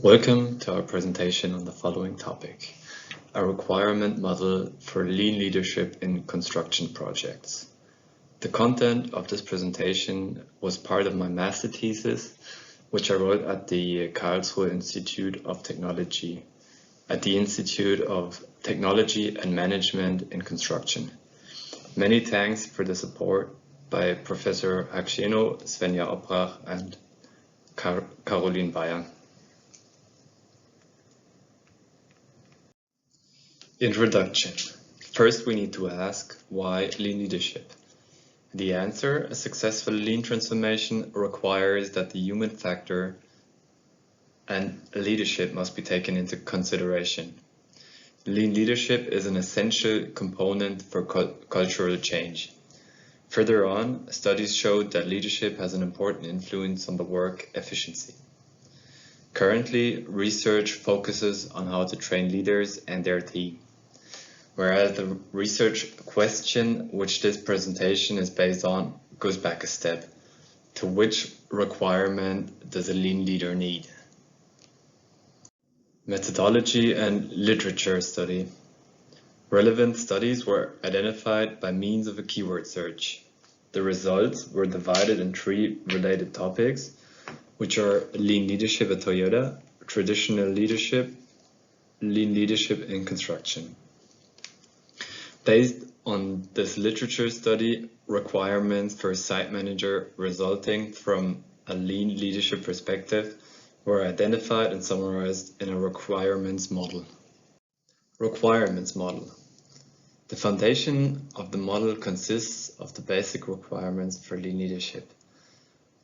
Welcome to our presentation on the following topic, a requirement model for lean leadership in construction projects. The content of this presentation was part of my master thesis, which I wrote at the Karlsruhe Institute of Technology, at the Institute of Technology and Management in Construction. Many thanks for the support by Professor Haghsheno, Svenja Oprach, and Caroline Baier. Introduction. First, we need to ask, why lean leadership? The answer, a successful lean transformation requires that the human factor and leadership must be taken into consideration. Lean leadership is an essential component for cultural change. Further on, studies showed that leadership has an important influence on the work efficiency. Currently, research focuses on how to train leaders and their team. Whereas the research question which this presentation is based on goes back a step. To which requirement does a lean leader need? Methodology and literature study. Relevant studies were identified by means of a keyword search. The results were divided in 3 related topics, which are lean leadership at Toyota, traditional leadership, lean leadership in construction. Based on this literature study, requirements for a site manager resulting from a lean leadership perspective were identified and summarized in a requirements model. Requirements model. The foundation of the model consists of the basic requirements for lean leadership.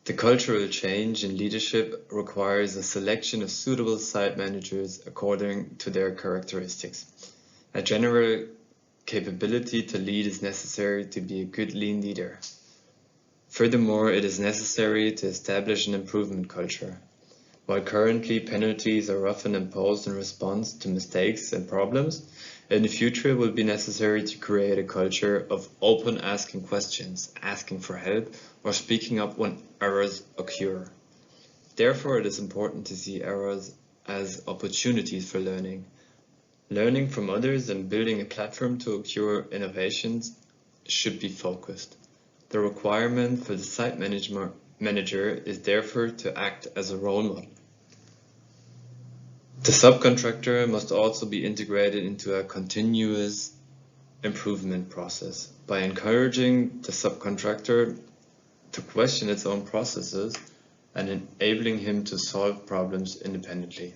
The cultural change in leadership requires a selection of suitable site managers according to their characteristics. A general capability to lead is necessary to be a good lean leader. Furthermore, it is necessary to establish an improvement culture. While currently penalties are often imposed in response to mistakes and problems, in the future it will be necessary to create a culture of open asking questions, asking for help, or speaking up when errors occur. Therefore, it is important to see errors as opportunities for learning. Learning from others and building a platform to occur innovations should be focused. The requirement for the site manager is therefore to act as a role model. The subcontractor must also be integrated into a continuous improvement process by encouraging the subcontractor to question its own processes and enabling him to solve problems independently.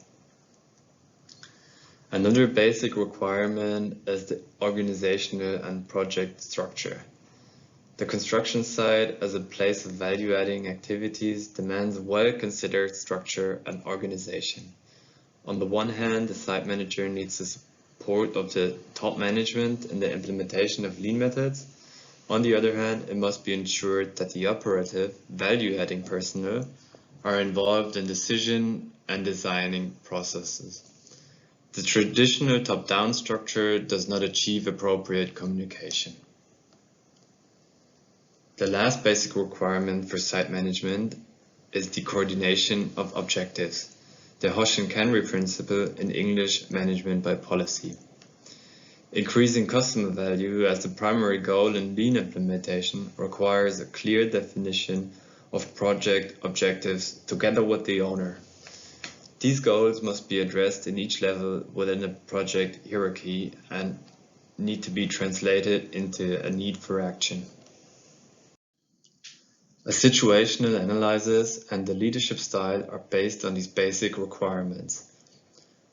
Another basic requirement is the organizational and project structure. The construction site as a place of value-adding activities demands a well-considered structure and organization. On the one hand, the site manager needs the support of the top management in the implementation of lean methods. On the other hand, it must be ensured that the operative, value-adding personnel are involved in decision and designing processes. The traditional top-down structure does not achieve appropriate communication. The last basic requirement for site management is the coordination of objectives, the Haghsheno principle, in English, management by policy. Increasing customer value as the primary goal in lean implementation requires a clear definition of project objectives together with the owner. These goals must be addressed in each level within a project hierarchy and need to be translated into a need for action. A situational analysis and the leadership style are based on these basic requirements.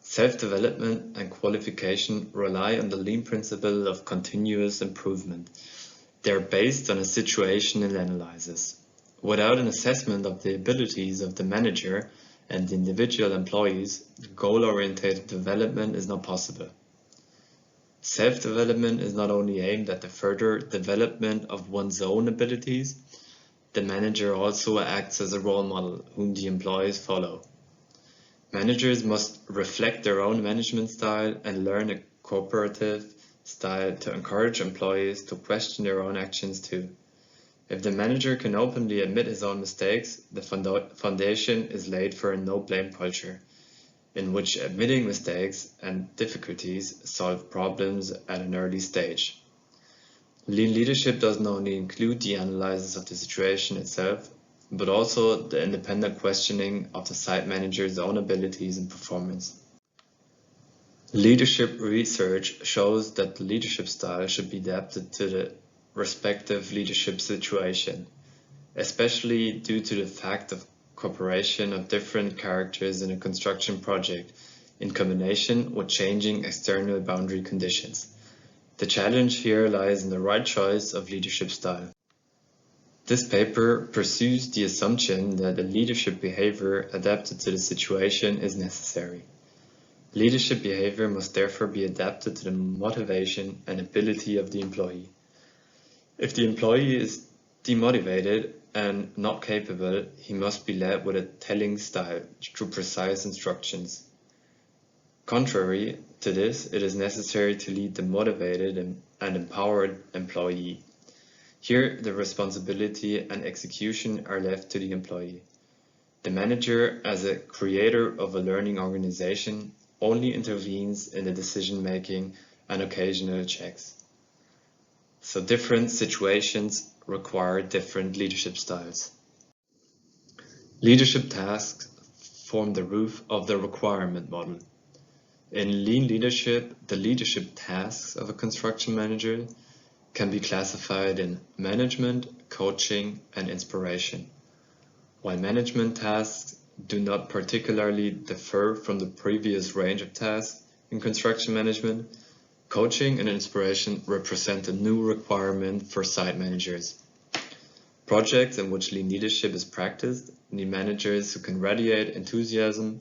Self-development and qualification rely on the lean principle of continuous improvement. They are based on a situational analysis. Without an assessment of the abilities of the manager and individual employees, goal-oriented development is not possible. Self-development is not only aimed at the further development of one's own abilities, the manager also acts as a role model whom the employees follow. Managers must reflect their own management style and learn a cooperative style to encourage employees to question their own actions too. If the manager can openly admit his own mistakes, the foundation is laid for a no-blame culture. in which admitting mistakes and difficulties solve problems at an early stage. Lean leadership doesn't only include the analysis of the situation itself, but also the independent questioning of the site manager's own abilities and performance. Leadership research shows that the leadership style should be adapted to the respective leadership situation, especially due to the fact of cooperation of different characters in a construction project in combination with changing external boundary conditions. The challenge here lies in the right choice of leadership style. This paper pursues the assumption that a leadership behavior adapted to the situation is necessary. Leadership behavior must therefore be adapted to the motivation and ability of the employee. If the employee is demotivated and not capable, he must be led with a telling style through precise instructions. Contrary to this, it is necessary to lead the motivated and empowered employee. Here, the responsibility and execution are left to the employee. The manager, as a creator of a learning organization, only intervenes in the decision-making and occasional checks. So different situations require different leadership styles. Leadership tasks form the roof of the requirement model. In lean leadership, the leadership tasks of a construction manager can be classified in management, coaching, and inspiration. While management tasks do not particularly differ from the previous range of tasks in construction management, coaching and inspiration represent a new requirement for site managers. Projects in which lean leadership is practiced need managers who can radiate enthusiasm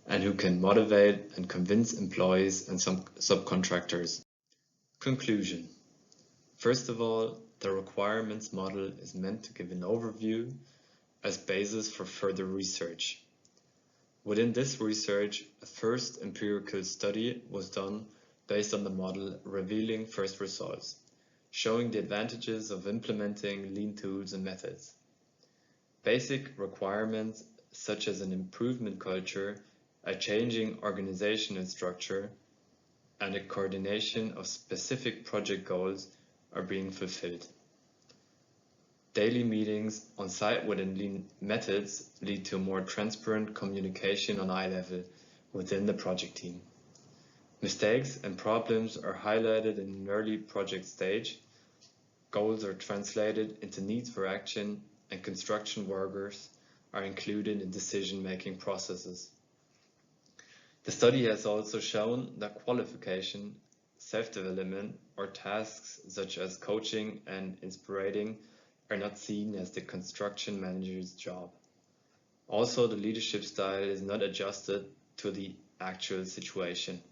and who can motivate and convince employees and some subcontractors. Conclusion. First of all, the requirements model is meant to give an overview as basis for further research. Within this research, a first empirical study was done based on the model, revealing first results, showing the advantages of implementing lean tools and methods. Basic requirements such as an improvement culture, a changing organizational structure, and a coordination of specific project goals are being fulfilled. Daily meetings on site within lean methods lead to more transparent communication on eye level within the project team. Mistakes and problems are highlighted in an early project stage, goals are translated into needs for action, and construction workers are included in decision-making processes. The study has also shown that qualification, self-development, or tasks such as coaching and inspiring are not seen as the construction manager's job. Also, the leadership style is not adjusted to the actual situation.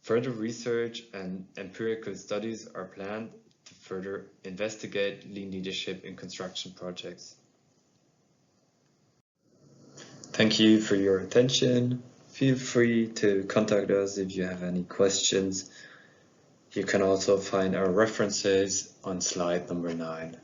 Further research and empirical studies are planned to further investigate lean leadership in construction projects. Thank you for your attention. Feel free to contact us if you have any questions. You can also find our references on slide number 9.